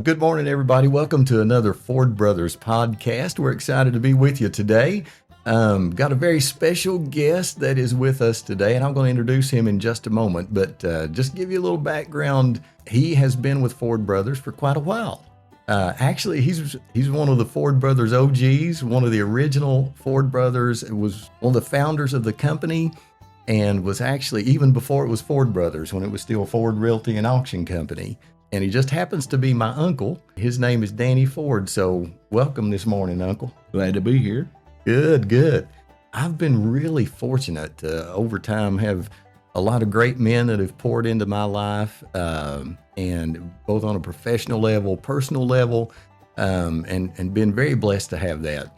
Good morning, everybody. Welcome to another Ford Brothers podcast. We're excited to be with you today. Got a very special guest that is with us today, and I'm going to introduce him in just a moment. But just to give you a little background, he has been with Ford Brothers for quite a while. Actually, he's one of the Ford Brothers OGs, one of the original Ford Brothers. It was one of the founders of the company, and was actually even before it was Ford Brothers, when it was still Ford Realty and Auction Company. And he just happens to be my uncle. His name is Devin Ford. So welcome this morning, Uncle. Glad to be here. Good. I've been really fortunate to, over time, have a lot of great men that have poured into my life, and both on a professional level, personal level, and been very blessed to have that.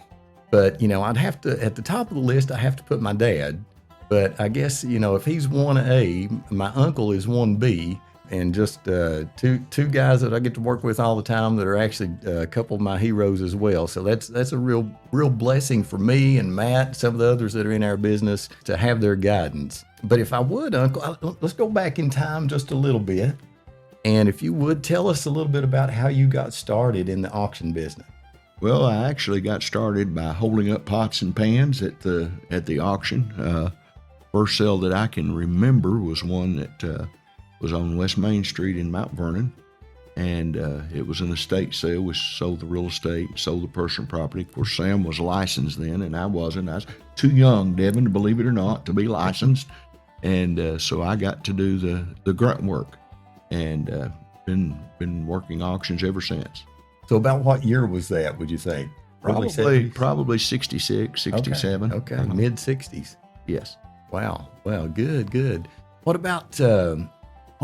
But, I'd have to, at the top of the list, I have to put my dad. But I guess, if he's 1A, my uncle is 1B. And just two guys that I get to work with all the time that are actually a couple of my heroes as well. So that's a real blessing for me and Matt, some of the others that are in our business, to have their guidance. But if I would, Uncle, let's go back in time just a little bit. And if you would, tell us a little bit about how you got started in the auction business. Well, I actually got started by holding up pots and pans at the auction. First sale that I can remember was one that was on West Main Street in Mount Vernon, and it was an estate sale. We sold the real estate, sold the personal property. Of course, Sam was licensed then, and I wasn't. I was too young, Devin, to believe it or not, to be licensed, and so I got to do the grunt work, and been working auctions ever since. So about what year was that, would you think? Probably 66, 67. Okay. Mid-60s. Yes. Wow, good. What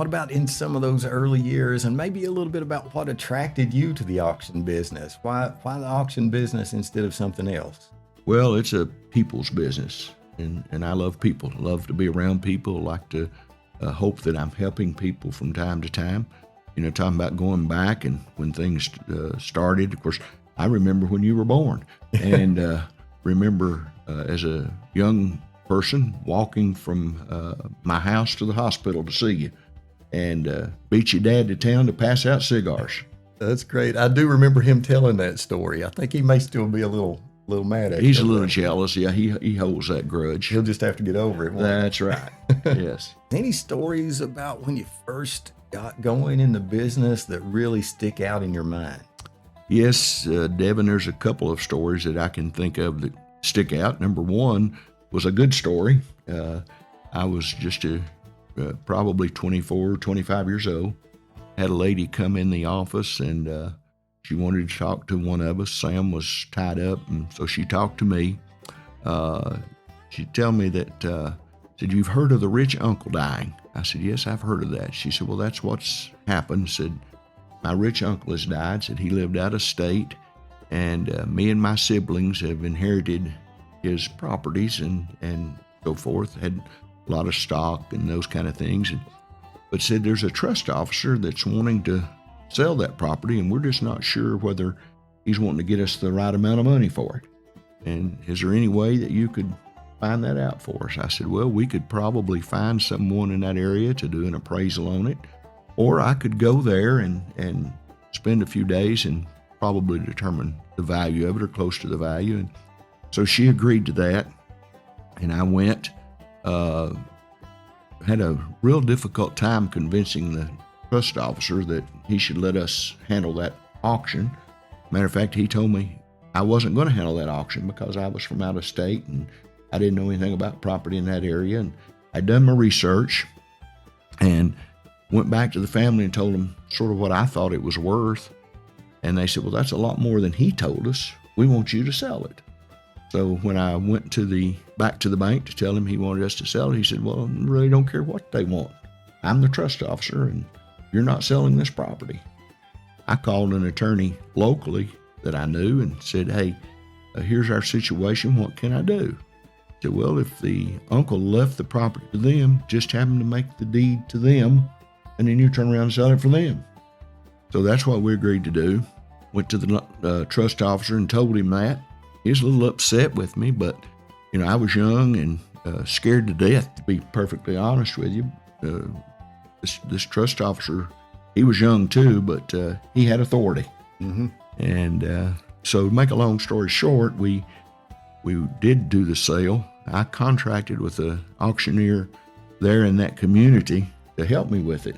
about in some of those early years, and maybe a little bit about what attracted you to the auction business? Why the auction business instead of something else? Well, it's a people's business, and I love people. Love to be around people. Like to hope that I'm helping people from time to time. Talking about going back and when things started. Of course, I remember when you were born, and remember as a young person walking from my house to the hospital to see you. And beat your dad to town to pass out cigars. That's great. I do remember him telling that story. I think he may still be a little mad at you. He's a little jealous. Yeah, he holds that grudge. He'll just have to get over it. That's right. Yes. Any stories about when you first got going in the business that really stick out in your mind? Yes, Devin, there's a couple of stories that I can think of that stick out. Number one was a good story. I was just probably 24, 25 years old. Had a lady come in the office, and she wanted to talk to one of us. Sam was tied up, and so she talked to me. She'd tell me that, said, "You've heard of the rich uncle dying?" I said, "Yes, I've heard of that." She said, "Well, that's what's happened." Said, "My rich uncle has died." Said, "He lived out of state, and me and my siblings have inherited his properties and so forth. Had a lot of stock and those kind of things, but said there's a trust officer that's wanting to sell that property, and we're just not sure whether he's wanting to get us the right amount of money for it. And is there any way that you could find that out for us?" I said, "Well, we could probably find someone in that area to do an appraisal on it, or I could go there and spend a few days and probably determine the value of it, or close to the value." And so she agreed to that, and I went. Had a real difficult time convincing the trust officer that he should let us handle that auction. Matter of fact, he told me I wasn't going to handle that auction because I was from out of state and I didn't know anything about property in that area. And I'd done my research and went back to the family and told them sort of what I thought it was worth. And they said, "Well, that's a lot more than he told us. We want you to sell it." So when I went back to the bank to tell him he wanted us to sell it, he said, "Well, I really don't care what they want. I'm the trust officer, and you're not selling this property." I called an attorney locally that I knew and said, "Hey, here's our situation. What can I do?" He said, "Well, if the uncle left the property to them, just happened to make the deed to them, and then you turn around and sell it for them." So that's what we agreed to do. Went to the trust officer and told him that. He was a little upset with me, but I was young and scared to death, to be perfectly honest with you. This trust officer, he was young too, but he had authority. Mm-hmm. And so to make a long story short, we did do the sale. I contracted with an auctioneer there in that community to help me with it.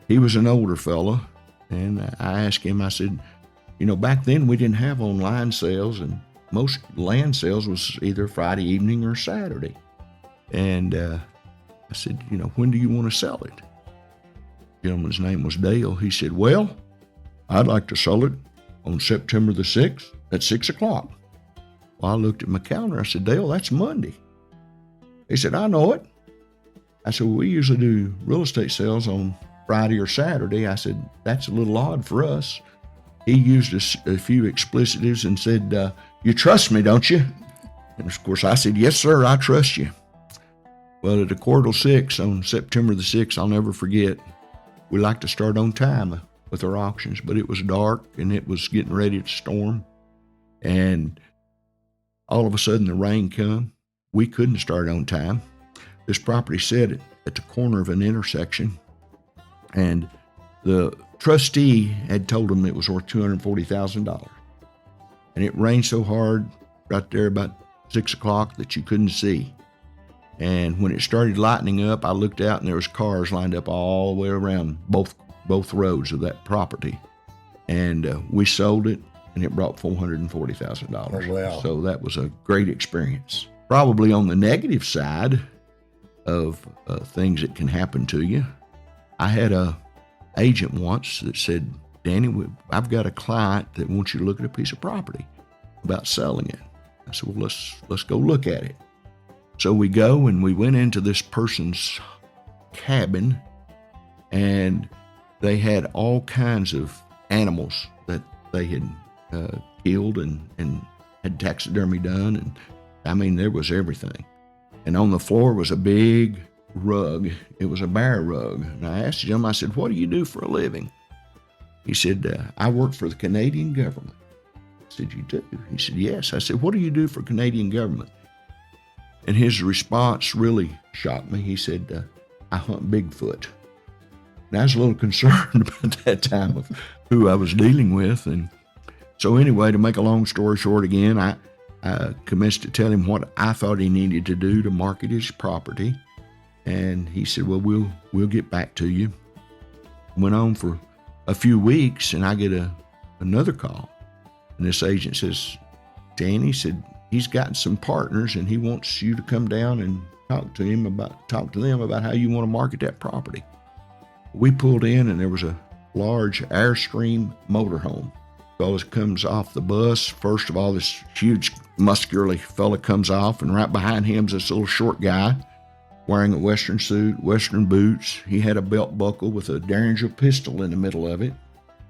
He was an older fella, and I asked him, I said, back then we didn't have online sales, and most land sales was either Friday evening or Saturday. And I said, when do you want to sell it? The gentleman's name was Dale. He said, well, I'd like to sell it on September the 6th at 6 o'clock. Well, I looked at my calendar. I said, Dale, that's Monday. He said, I know it. I said, well, we usually do real estate sales on Friday or Saturday. I said, that's a little odd for us. He used a few explicitives and said, you trust me, don't you? And of course, I said, yes, sir, I trust you. Well, at 5:45 on September the 6th, I'll never forget, we like to start on time with our auctions, but it was dark and it was getting ready to storm. And all of a sudden the rain come. We couldn't start on time. This property sat at the corner of an intersection, and the trustee had told him it was worth $240,000. And it rained so hard right there about 6 o'clock that you couldn't see. And when it started lightening up, I looked out and there was cars lined up all the way around both roads of that property. And we sold it, and it brought $440,000. Oh, wow. So that was a great experience. Probably on the negative side of things that can happen to you, I had a agent once that said, Danny, I've got a client that wants you to look at a piece of property about selling it. I said, well, let's go look at it. So we go, and we went into this person's cabin, and they had all kinds of animals that they had killed and had taxidermy done. And I mean, there was everything. And on the floor was a big rug. It was a bear rug. And I asked him, I said, what do you do for a living? He said, I work for the Canadian government. I said, you do? He said, yes. I said, what do you do for Canadian government? And his response really shocked me. He said, I hunt Bigfoot. And I was a little concerned about that time of who I was dealing with. And so anyway, to make a long story short again, I commenced to tell him what I thought he needed to do to market his property. And he said, well, we'll get back to you. Went on for a few weeks, and I get another call. And this agent says, Danny said, he's got some partners, and he wants you to come down and talk to them about how you want to market that property. We pulled in, and there was a large Airstream motorhome. Fellow comes off the bus. First of all, this huge, muscular fella comes off, and right behind him's this little short guy wearing a Western suit, Western boots. He had a belt buckle with a Derringer pistol in the middle of it.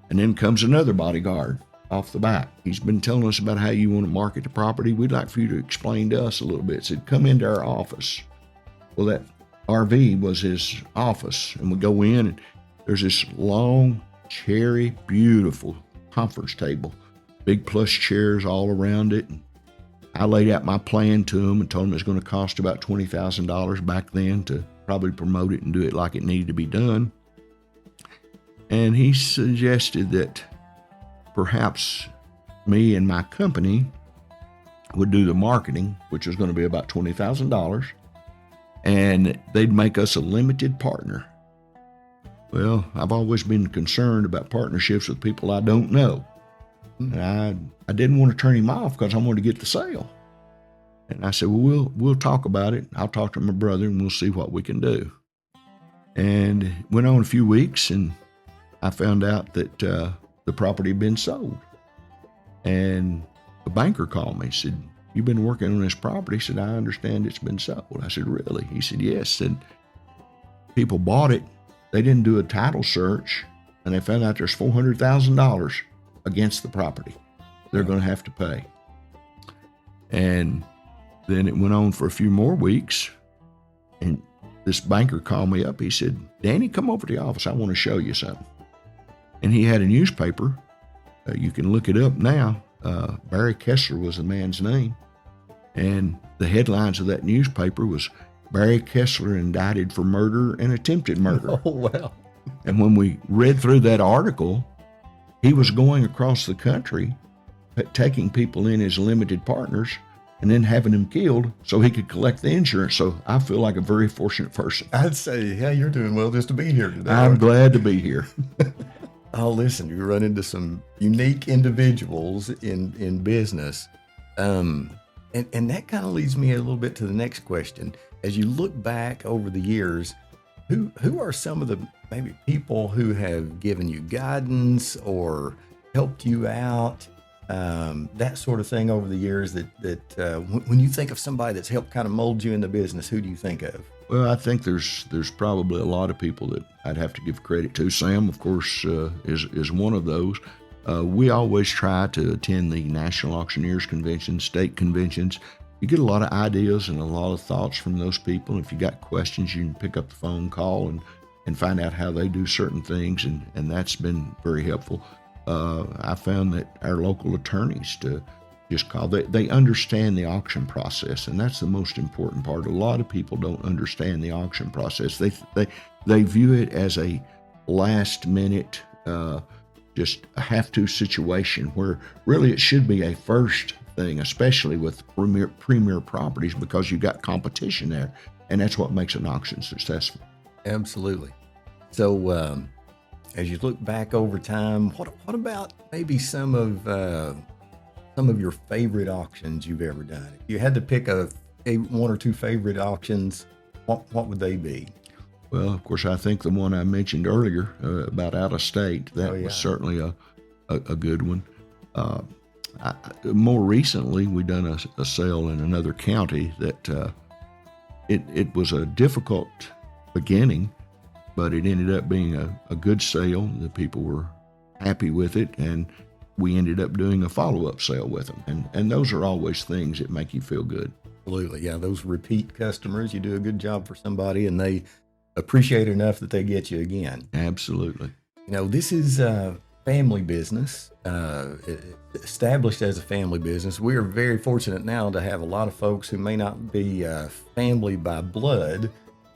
And then comes another bodyguard off the back. He's been telling us about how you want to market the property. We'd like for you to explain to us a little bit. Said, come into our office. Well, that RV was his office. And we go in, and there's this long, cherry, beautiful conference table, big plush chairs all around it. And I laid out my plan to him and told him it was going to cost about $20,000 back then to probably promote it and do it like it needed to be done. And he suggested that perhaps me and my company would do the marketing, which was going to be about $20,000, and they'd make us a limited partner. Well, I've always been concerned about partnerships with people I don't know. And I didn't want to turn him off because I wanted to get the sale. And I said, well, we'll talk about it. I'll talk to my brother, and we'll see what we can do. And it went on a few weeks, and I found out that the property had been sold. And a banker called me, said, you've been working on this property? He said, I understand it's been sold. I said, really? He said, yes. Said, people bought it. They didn't do a title search, and they found out there's $400,000 against the property they're going to have to pay. And then it went on for a few more weeks, and this banker called me up. He said, Danny, come over to the office. I want to show you something. And he had a newspaper. You can look it up now. Barry Kessler was the man's name. And the headlines of that newspaper was, Barry Kessler indicted for murder and attempted murder. Oh, wow. And when we read through that article, he was going across the country, taking people in as limited partners and then having them killed so he could collect the insurance. So I feel like a very fortunate person. I'd say, yeah, you're doing well just to be here today. I'm glad to be here. Oh, listen, you run into some unique individuals in business. And that kind of leads me a little bit to the next question. As you look back over the years, who are some of the maybe people who have given you guidance or helped you out, that sort of thing over the years that when you think of somebody that's helped kind of mold you in the business, who do you think of? Well, I think there's probably a lot of people that I'd have to give credit to. Sam, of course, is one of those. We always try to attend the National Auctioneers Convention, state conventions. You get a lot of ideas and a lot of thoughts from those people. If you got questions, you can pick up the phone, call, and find out how they do certain things, and that's been very helpful. I found that our local attorneys to just call, they understand the auction process, and that's the most important part. A lot of people don't understand the auction process. They view it as a last minute, just a have-to situation, where really it should be a first thing, especially with premier properties, because you got competition there, and that's what makes an auction successful. Absolutely. So as you look back over time, what about maybe some of your favorite auctions you've ever done? If you had to pick one or two favorite auctions, what would they be? Well, of course, I think the one I mentioned earlier about out of state, that was certainly a good one. More recently, we done a sale in another county that it was a difficult beginning, but it ended up being a good sale. The people were happy with it, and we ended up doing a follow-up sale with them. And those are always things that make you feel good. Absolutely. Yeah, those repeat customers, you do a good job for somebody, and they appreciate it enough that they get you again. Absolutely. You know, this is a family business, established as a family business. We are very fortunate now to have a lot of folks who may not be family by blood,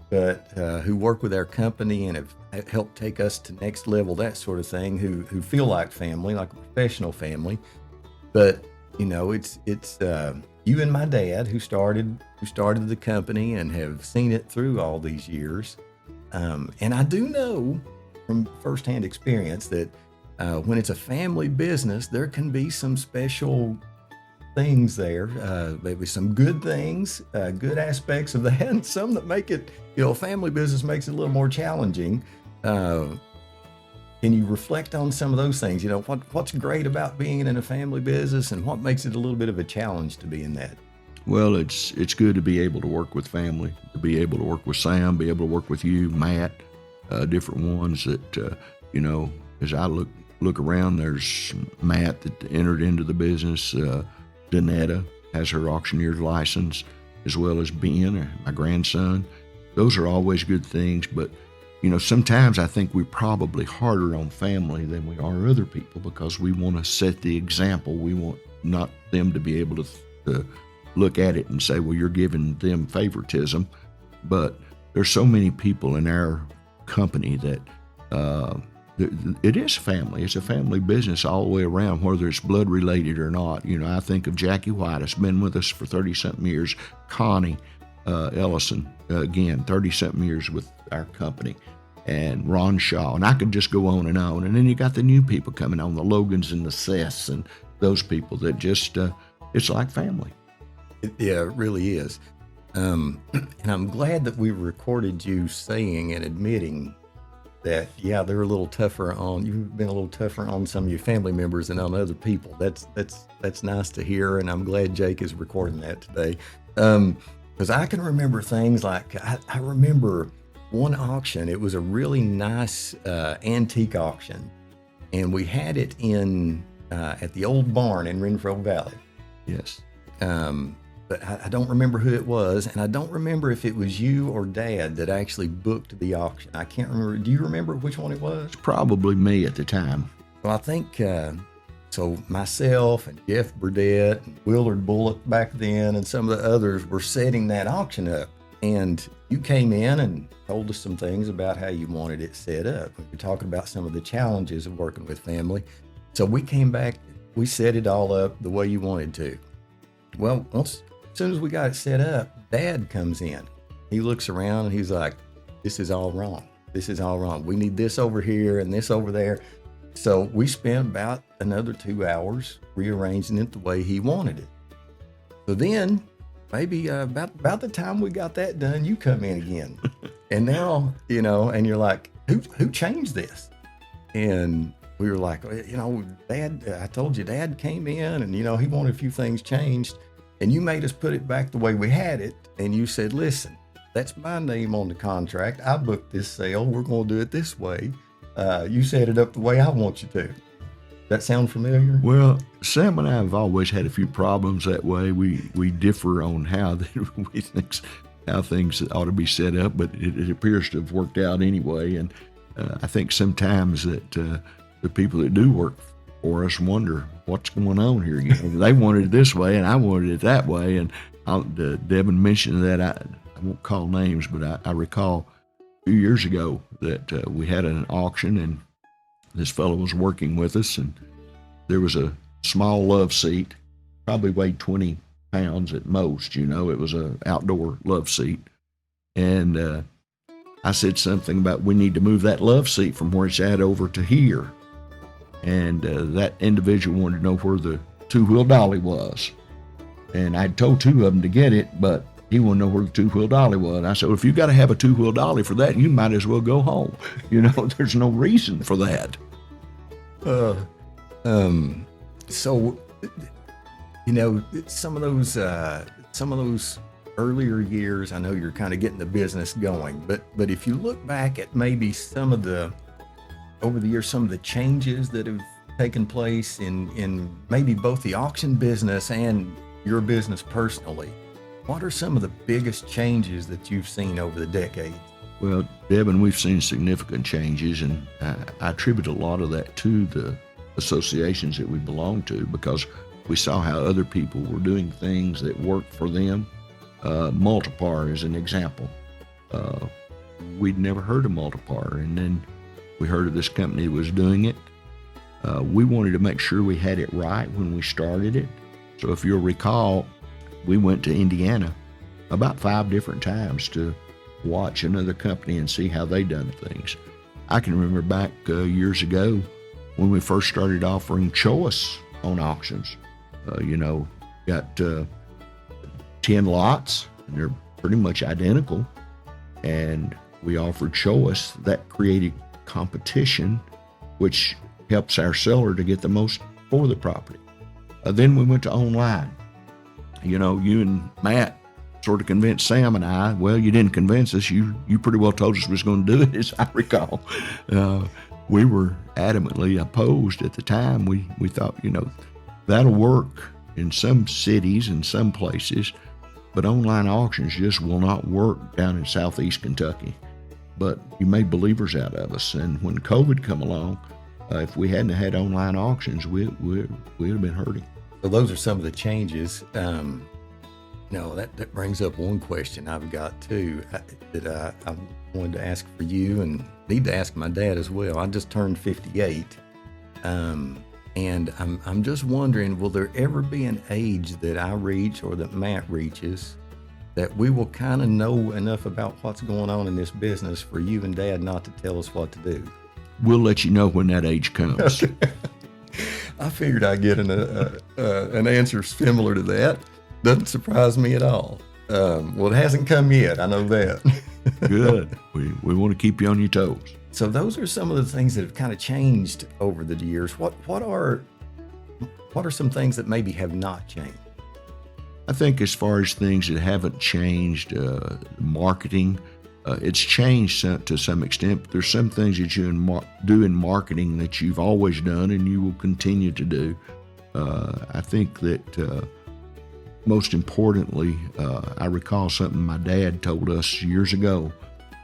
but who work with our company and have helped take us to next level, that sort of thing, who feel like family, like a professional family. But, you know, it's you and my dad who started the company and have seen it through all these years. And I do know from firsthand experience that when it's a family business, there can be some special things there, maybe some good things, good aspects of that, and some that make it, you know, family business makes it a little more challenging. Can you reflect on some of those things? You know, what's great about being in a family business, and what makes it a little bit of a challenge to be in that? Well, it's good to be able to work with family, to be able to work with Sam, be able to work with you, Matt, different ones that, you know, as I look around, there's Matt that entered into the business. Danetta has her auctioneer's license, as well as Ben, my grandson. Those are always good things, but, you know, sometimes I think we're probably harder on family than we are other people, because we want to set the example. We want not them to be able to look at it and say, well, you're giving them favoritism. But there's so many people in our company that it is family. It's a family business all the way around, whether it's blood related or not. You know, I think of Jackie White, has been with us for 30-something years. Connie Ellison, again, 30-something years with our company. And Ron Shaw, and I could just go on. And then you got the new people coming on, the Logans and the Seths, and those people that just, it's like family. Yeah, it really is. And I'm glad that we recorded you saying and admitting that, yeah, they're a little tougher on, you've been a little tougher on some of your family members than on other people. That's nice to hear, and I'm glad Jake is recording that today. Because I can remember things like, I remember one auction. It was a really nice antique auction, and we had it in at the old barn in Renfro Valley. Yes. But I don't remember who it was, and I don't remember if it was you or Dad that actually booked the auction. I can't remember. Do you remember which one it was? It's probably me at the time. Well, I think so. Myself and Jeff Burdett and Willard Bullock back then, and some of the others were setting that auction up. And you came in and told us some things about how you wanted it set up. We were talking about some of the challenges of working with family. So we came back, we set it all up the way you wanted to. Well, as soon as we got it set up, Dad comes in. He looks around and he's like, this is all wrong. This is all wrong. We need this over here and this over there. So we spent about another 2 hours rearranging it the way he wanted it. So then, maybe about the time we got that done, you come in again. And now, and you're like, who changed this? And we were like, Dad, I told you Dad came in and, he wanted a few things changed. And you made us put it back the way we had it. And you said, listen, that's my name on the contract. I booked this sale. We're going to do it this way. You set it up the way I want you to. That sound familiar? Well, Sam and I have always had a few problems that way. We differ on how we think how things ought to be set up, but it appears to have worked out anyway. And I think sometimes that the people that do work for us wonder what's going on here. They wanted it this way, and I wanted it that way. And Devin mentioned that I won't call names, but I recall a few years ago that we had an auction, and this fellow was working with us, and there was a small love seat, probably weighed 20 pounds at most. It was an outdoor love seat. And I said something about we need to move that love seat from where it's at over to here. And that individual wanted to know where the two-wheel dolly was. And I told two of them to get it, but he wanted to know where the two-wheel dolly was. And I said, well, if you've got to have a two-wheel dolly for that, you might as well go home. There's no reason for that. So, some of those earlier years, I know you're kind of getting the business going, but if you look back at maybe over the years, some of the changes that have taken place in maybe both the auction business and your business personally, what are some of the biggest changes that you've seen over the decades? Well, Devin, we've seen significant changes, and I attribute a lot of that to the associations that we belong to, because we saw how other people were doing things that worked for them. Multipar is an example. We'd never heard of Multipar, and then we heard of this company that was doing it. We wanted to make sure we had it right when we started it. So if you'll recall, we went to Indiana about 5 different times to watch another company and see how they done things. I can remember back years ago when we first started offering choice on auctions. Got 10 lots, and they're pretty much identical, and we offered choice. That created competition, which helps our seller to get the most for the property. Then we went to online. You and Matt sort of convinced Sam and I. Well, you didn't convince us. You pretty well told us we was going to do it, as I recall. We were adamantly opposed at the time. We thought, that'll work in some cities and some places, but online auctions just will not work down in southeast Kentucky. But you made believers out of us. And when COVID come along, if we hadn't had online auctions, we'd have been hurting. So those are some of the changes. That brings up one question I've got too that I wanted to ask for you, and need to ask my dad as well. I just turned 58, and I'm just wondering, will there ever be an age that I reach or that Matt reaches that we will kind of know enough about what's going on in this business for you and Dad not to tell us what to do? We'll let you know when that age comes. I figured I'd get an answer similar to that. Doesn't surprise me at all. Well, it hasn't come yet. I know that. Good. We want to keep you on your toes. So those are some of the things that have kind of changed over the years. What are some things that maybe have not changed? I think as far as things that haven't changed, marketing, it's changed to some extent. But there's some things that you do in marketing that you've always done and you will continue to do. I think that most importantly, I recall something my dad told us years ago.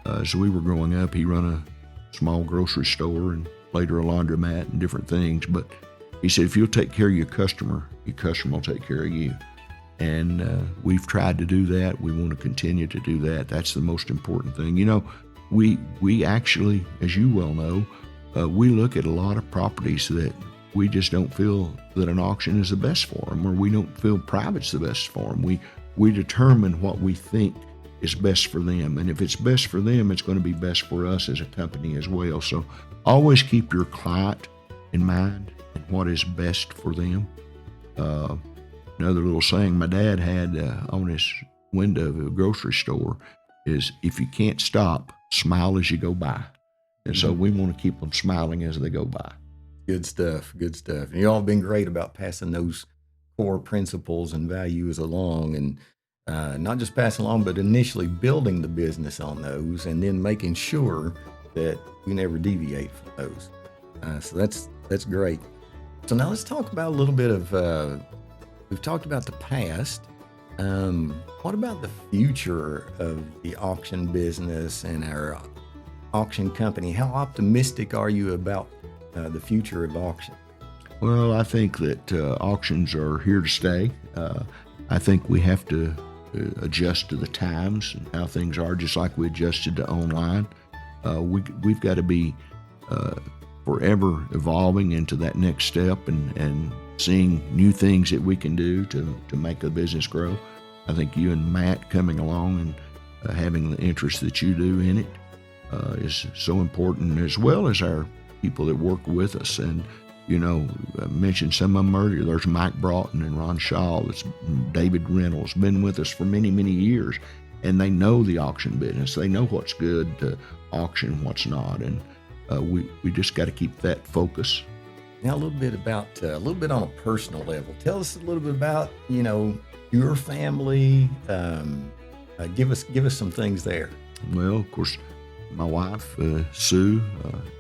As we were growing up, he run a small grocery store and later a laundromat and different things. But he said, if you'll take care of your customer will take care of you. And we've tried to do that. We want to continue to do that. That's the most important thing. You know, we actually, as you well know, we look at a lot of properties that we just don't feel that an auction is the best for them, or we don't feel private's the best for them. We determine what we think is best for them. And if it's best for them, it's going to be best for us as a company as well. So always keep your client in mind and what is best for them. Another little saying my dad had on his window of a grocery store is, if you can't stop, smile as you go by. And so we want to keep them smiling as they go by. Good stuff. Good stuff. And you all have been great about passing those core principles and values along, and not just passing along, but initially building the business on those, and then making sure that we never deviate from those. So that's great. So now let's talk about a little bit of, we've talked about the past. What about the future of the auction business and our auction company? How optimistic are you about the future of auction? Well, I think that auctions are here to stay. I think we have to adjust to the times and how things are, just like we adjusted to online. We've got to be forever evolving into that next step and seeing new things that we can do to make the business grow. I think you and Matt coming along and having the interest that you do in it is so important, as well as our people that work with us. And, you know, I mentioned some of them earlier. There's Mike Broughton and Ron Shaw. That's David Reynolds, been with us for many, many years. And they know the auction business. They know what's good to auction, what's not. And we just got to keep that focus. Now, a little bit on a personal level. Tell us a little bit about, you know, your family. Give us some things there. Well, of course, my wife, Sue,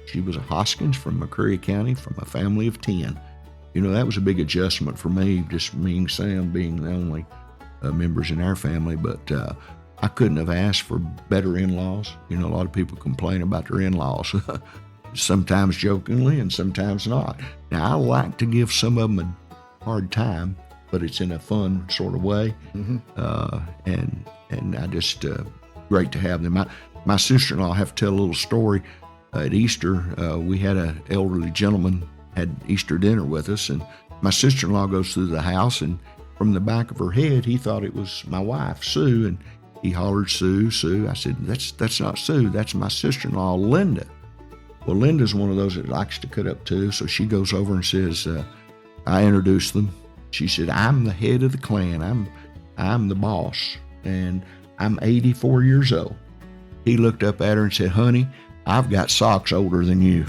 she was a Hoskins from McCreary County, from a family of 10. You know, that was a big adjustment for me, just me and Sam being the only members in our family. But I couldn't have asked for better in-laws. You know, a lot of people complain about their in-laws, sometimes jokingly and sometimes not. Now, I like to give some of them a hard time, but it's in a fun sort of way. Mm-hmm. And I just, great to have them. My sister-in-law, I have to tell a little story. At Easter, we had an elderly gentleman had Easter dinner with us, and my sister-in-law goes through the house, and from the back of her head, he thought it was my wife, Sue, and he hollered, "Sue, Sue." I said, that's not Sue, that's my sister-in-law, Linda. Well, Linda's one of those that likes to cut up too, so she goes over and says, I introduced them. She said, "I'm the head of the clan. I'm the boss, and I'm 84 years old." He looked up at her and said, "Honey, I've got socks older than you."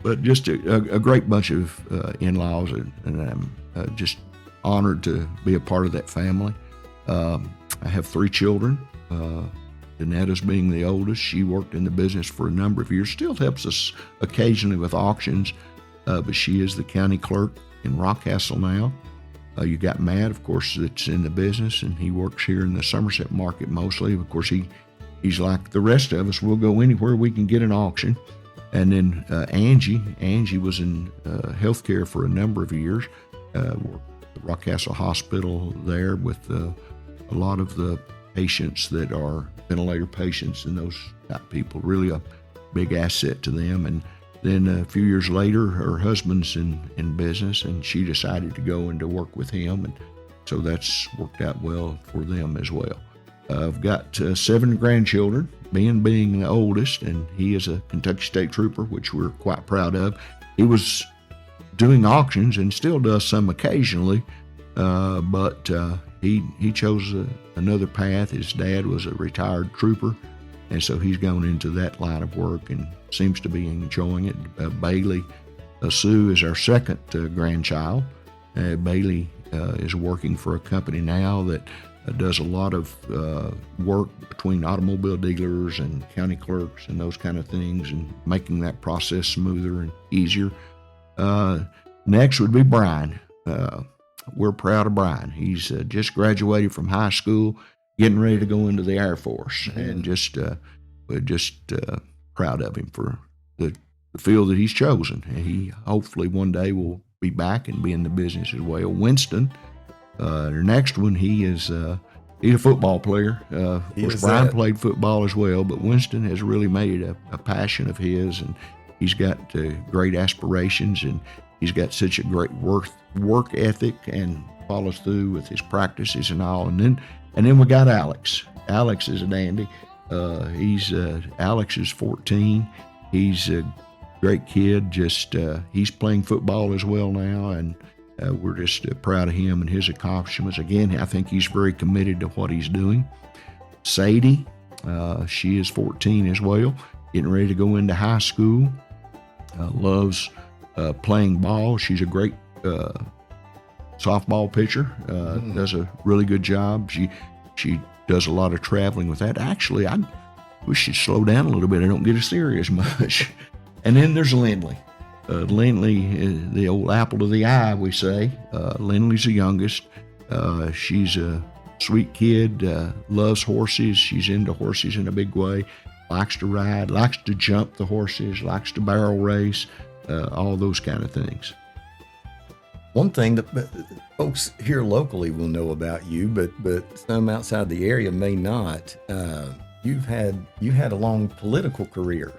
But just a great bunch of in-laws, and I'm just honored to be a part of that family. I have 3 children. Danetta's being the oldest. She worked in the business for a number of years, still helps us occasionally with auctions, but she is the county clerk in Rockcastle now. You got Matt, of course, that's in the business, and he works here in the Somerset market mostly. Of course, he's like the rest of us. We'll go anywhere we can get an auction. And then Angie was in healthcare for a number of years. Worked at the Rockcastle Hospital there with a lot of the patients that are ventilator patients and those type of people. Really a big asset to them. And then a few years later, her husband's in business, and she decided to go into work with him, and so that's worked out well for them as well. I've got 7 grandchildren, Ben being the oldest, and he is a Kentucky State Trooper, which we're quite proud of. He was doing auctions and still does some occasionally, but he chose another path. His dad was a retired trooper, and so he's gone into that line of work and seems to be enjoying it. Bailey, Sue is our second grandchild. Bailey is working for a company now that does a lot of work between automobile dealers and county clerks and those kind of things, and making that process smoother and easier. Next would be Brian. We're proud of Brian. He's just graduated from high school, getting ready to go into the Air Force, and we're just proud of him for the field that he's chosen. And he hopefully one day will be back and be in the business as well. Winston, the next one, he's a football player. Of course, Brian played football as well, but Winston has really made it a passion of his, and he's got great aspirations, and he's got such a great work ethic and follows through with his practices and all. And then we got Alex. Alex is a dandy. Alex is 14. He's a great kid. He's playing football as well now, and we're just proud of him and his accomplishments. Again, I think he's very committed to what he's doing. Sadie, she is 14 as well, getting ready to go into high school. Loves playing ball. She's a great softball pitcher. Does a really good job. She does a lot of traveling with that. Actually, I wish she'd slow down a little bit. I don't get to see her as much. And then there's Lindley. Lindley, the old apple of the eye, we say. Lindley's the youngest. She's a sweet kid, loves horses. She's into horses in a big way, likes to ride, likes to jump the horses, likes to barrel race, all those kind of things. One thing that folks here locally will know about you, but some outside the area may not. You had a long political career.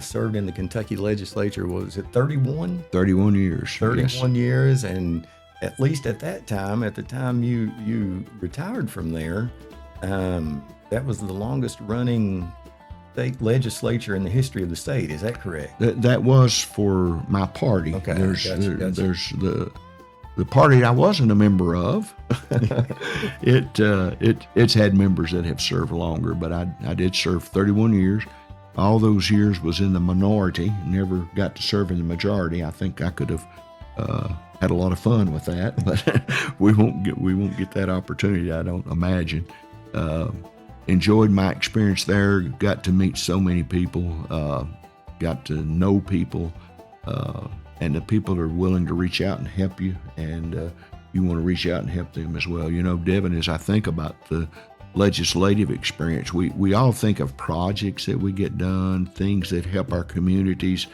Served in the Kentucky legislature. What was it, 31? 31 years. 31 years, and at least at that time, at the time you retired from there, that was the longest running state legislature in the history of the state. Is that correct? That was for my party. Okay, there's gotcha. the party I wasn't a member of. It's had members that have served longer, but I did serve 31 years. All those years was in the minority, never got to serve in the majority. I think I could have had a lot of fun with that, but we won't get that opportunity, I don't imagine. Enjoyed my experience there, got to meet so many people, got to know people, and the people are willing to reach out and help you, and you want to reach out and help them as well. You know, Devin, as I think about the legislative experience, we all think of projects that we get done, things that help our communities.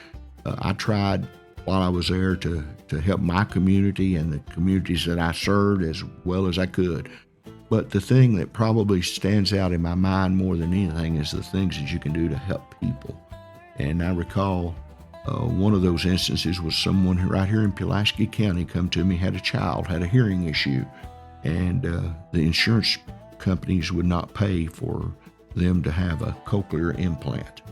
I tried while I was there to help my community and the communities that I served as well as I could. But the thing that probably stands out in my mind more than anything is the things that you can do to help people. And I recall one of those instances was someone right here in Pulaski County come to me, had a hearing issue, and the insurance companies would not pay for them to have a cochlear implant.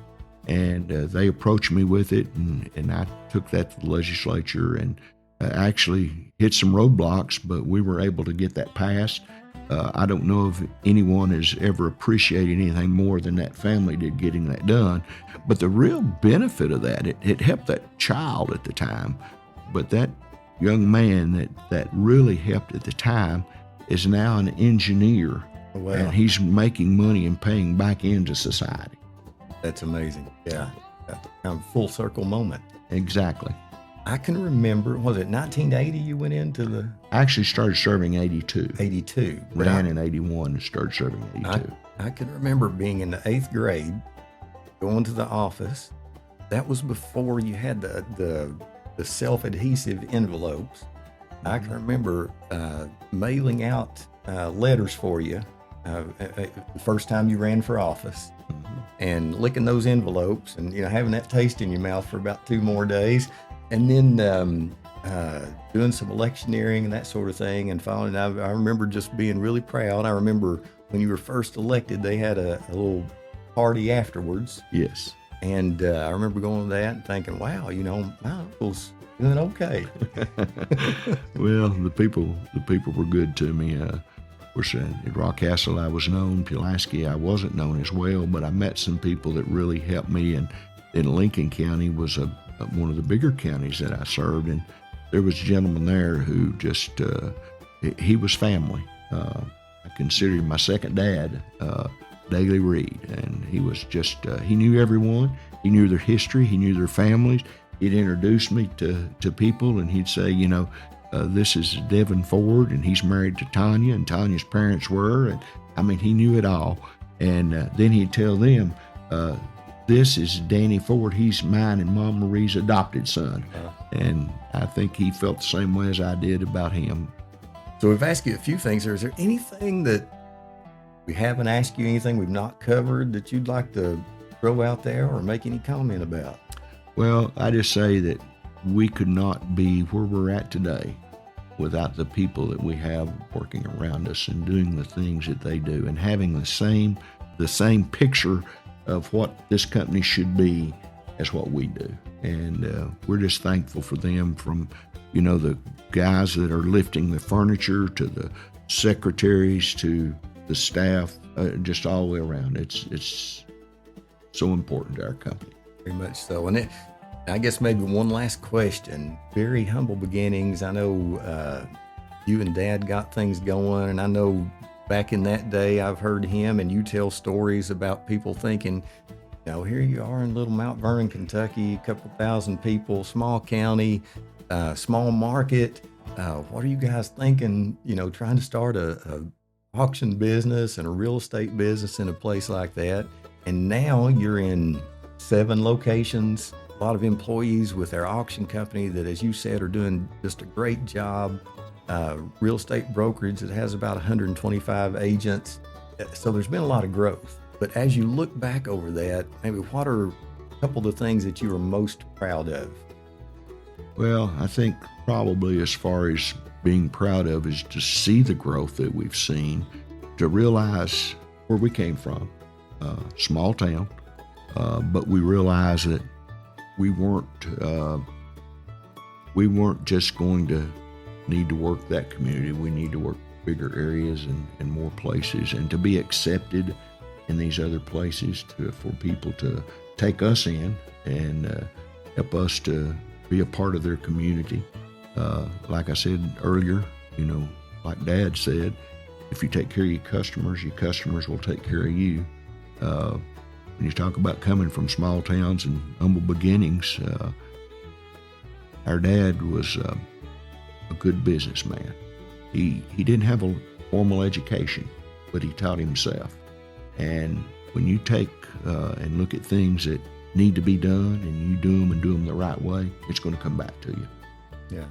And they approached me with it, and I took that to the legislature and actually hit some roadblocks, but we were able to get that passed. I don't know if anyone has ever appreciated anything more than that family did getting that done. But the real benefit of that, it helped that child at the time, but that young man that really helped at the time is now an engineer. Wow. And he's making money and paying back into society. That's amazing. Yeah. Kind of full circle moment. Exactly. I can remember, was it 1980 you went into the... I actually started serving 82. 82. Ran in 81 and started serving 82. I can remember being in the 8th grade, going to the office. That was before you had the self-adhesive envelopes. I can remember mailing out letters for you the first time you ran for office, and licking those envelopes and having that taste in your mouth for about 2 more days, and then doing some electioneering and that sort of thing. And finally, I remember just being really proud. I remember when you were first elected, they had a little party afterwards. Yes. And I remember going to that and thinking, wow, my uncle's doing okay. Well, the people were good to me. Of course, at Rock Castle, I was known. Pulaski, I wasn't known as well, but I met some people that really helped me. And in Lincoln County was one of the bigger counties that I served, and there was a gentleman there who just he was family. I considered him my second dad, Daly Reed, and he was just he knew everyone. He knew their history. He knew their families. He'd introduce me to people, and he'd say, this is Devin Ford, and he's married to Tanya, and Tanya's parents were, and he knew it all. And then he'd tell them, this is Danny Ford. He's mine and Mom Marie's adopted son. And I think he felt the same way as I did about him. So we've asked you a few things. Is there anything that we haven't asked you, anything we've not covered that you'd like to throw out there or make any comment about? Well, I just say that we could not be where we're at today without the people that we have working around us and doing the things that they do and having the same picture of what this company should be as what we do. And we're just thankful for them, from, the guys that are lifting the furniture to the secretaries to the staff, just all the way around. It's so important to our company. Very much so. And I guess maybe one last question. Very humble beginnings. I know you and Dad got things going, and I know back in that day I've heard him and you tell stories about people thinking, here you are in little Mount Vernon, Kentucky, a couple thousand people, small county, small market. What are you guys thinking, trying to start a auction business and a real estate business in a place like that? And now you're in 7 locations, a lot of employees with their auction company that, as you said, are doing just a great job. Real estate brokerage that has about 125 agents. So there's been a lot of growth. But as you look back over that, maybe what are a couple of the things that you are most proud of? Well, I think probably as far as being proud of is to see the growth that we've seen, to realize where we came from, small town, but we realized that we weren't just going to need to work that community. We need to work bigger areas and more places, and to be accepted in these other places, for people to take us in and help us to be a part of their community. Like I said earlier, like Dad said, if you take care of your customers will take care of you. When you talk about coming from small towns and humble beginnings, our dad was a good businessman. He didn't have a formal education, but he taught himself. And when you take and look at things that need to be done and you do them the right way, it's going to come back to you. Yeah.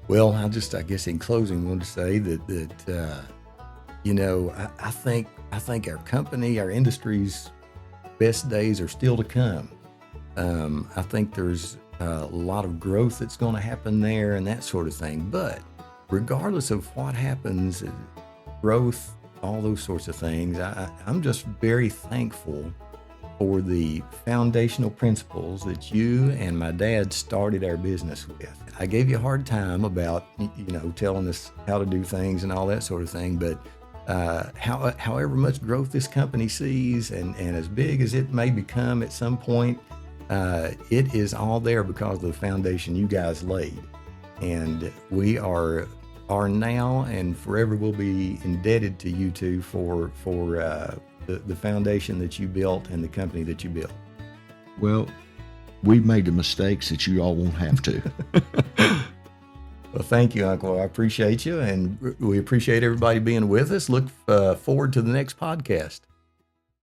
Well, I guess in closing, want to say that I think our company, our industry's best days are still to come. I think there's a lot of growth that's going to happen there and that sort of thing. But regardless of what happens, growth, all those sorts of things, I'm just very thankful for the foundational principles that you and my dad started our business with. I gave you a hard time about, telling us how to do things and all that sort of thing, but however much growth this company sees and as big as it may become at some point, it is all there because of the foundation you guys laid. And we are now and forever will be indebted to you two for the foundation that you built and the company that you built. Well, we've made the mistakes that you all won't have to. Well, thank you, Uncle. I appreciate you, and we appreciate everybody being with us. Look forward to the next podcast.